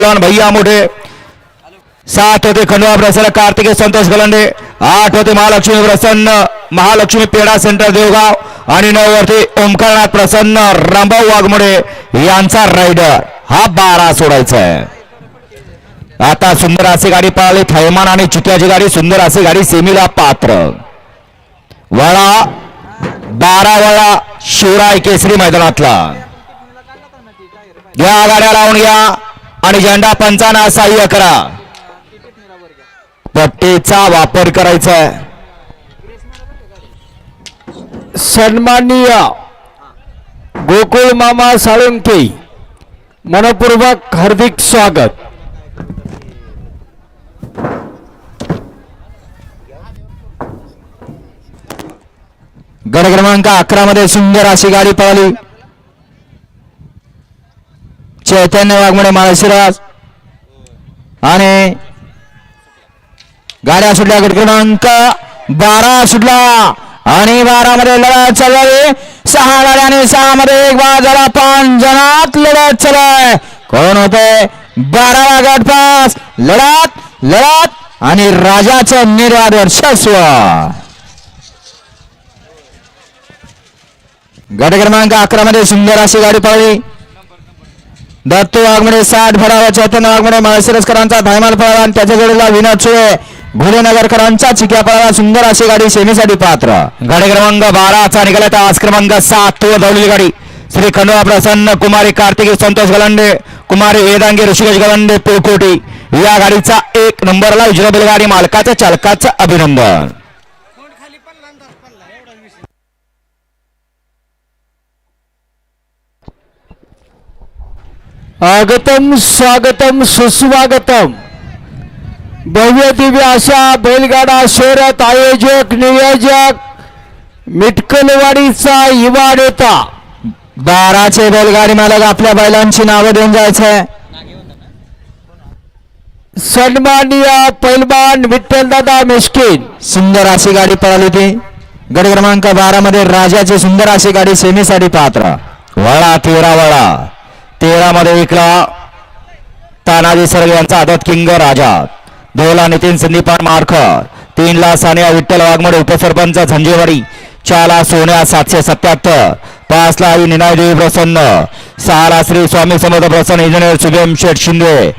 भैया मोठे 7 होते खंडवा प्रसन्न कार्तिकेय संतोष गलंडे 8 होते महालक्ष्मी प्रसन्न महालक्ष्मी पेडा सेंटर देवगाव आणि 9 वरती ओमकारनाथ प्रसन्न रामभाऊ वाघमोडे यांचा रायडर हा 12 सोडायचा आहे। आता सुंदर अशी गाडी पळाली थैमान आणि चित्याची गाडी सुंदर अशी गाडी सेमीला पात्र वळा 12 वळा शिवराय केसरी मैदानातला या गाड्या लावून घ्या आणि झेंडा पंचांना सहाय्य करा। पट्टीचा वापर करायचा आहे। सन्माननीय गोकुळ मामा साळुंके मनपूर्वक हार्दिक स्वागत। गट क्रमांक 11 मध्ये सुंदर अशी गाडी पळाली चैतन्य वाघमोडे माळशिराज आणि गाड्या सुटल्या। गट क्रमांक 12 सुटला आणि 12 मध्ये लढत चालली 6 गाड्या आणि 6 मध्ये एक बाद झाला 5 जणात लढत चालय कोण होते 12वा गट पास लढत आणि राजाचं निर्वाद वर्चस्व। गट क्रमांक 11 मध्ये सुंदर अशी गाडी पळाली दत्तू वाघमोडे 60 भरावा चैतन्य वाघमोडे माळशिरसकरांचा धायमाल पळाला आणि त्याच्या जोडीला विनोद चुळे भोलेनगरकरांचा चिक्या पळाला सुंदर अशी गाडी सेमीसाठी पात्र। गाडी क्रमांक 12चा निघाला तर आज क्रमांक 7 वर धावलेली गाडी श्री खंडवा प्रसन्न कुमारी कार्तिकेय संतोष गलंडे कुमारी वेदांगी ऋषिकेश गलंडे पुळकोटी या गाडीचा 1 नंबरला उजव्या गाडी मालकाच्या चालकाचं अभिनंदन। आगतम स्वागतम सुस्वागतम। भव्य दिव्य अशा बैलगाडा शर्यत आयोजक नियोजक मिटकलवाडीचा युवा नेता 12चे बैलगाडी मालक आपल्या बैलांची नावं देऊन जायचंय। सन्माननीय पैलवान विठ्ठलदादा मिस्किन सुंदर अशी गाडी पळाली होती गट क्रमांक 12 मध्ये राजाची सुंदर अशी गाडी सेमीसाठी पात्र वळा 13 वळा 13 मध्ये इकला तानाजी सर्व यांचा आदत किंग राजा 2 ला नितीन संदीपान मारखर 3 ला सानिया विठ्ठल वाघमोडे उपसरपंच झंजेवाडी 4 ला सोन्या 777 5 ला निनाय देवी प्रसन्न 6 ला श्री स्वामी समर्थ प्रसन्न इंजिनियर शुभम शेठ शिंदे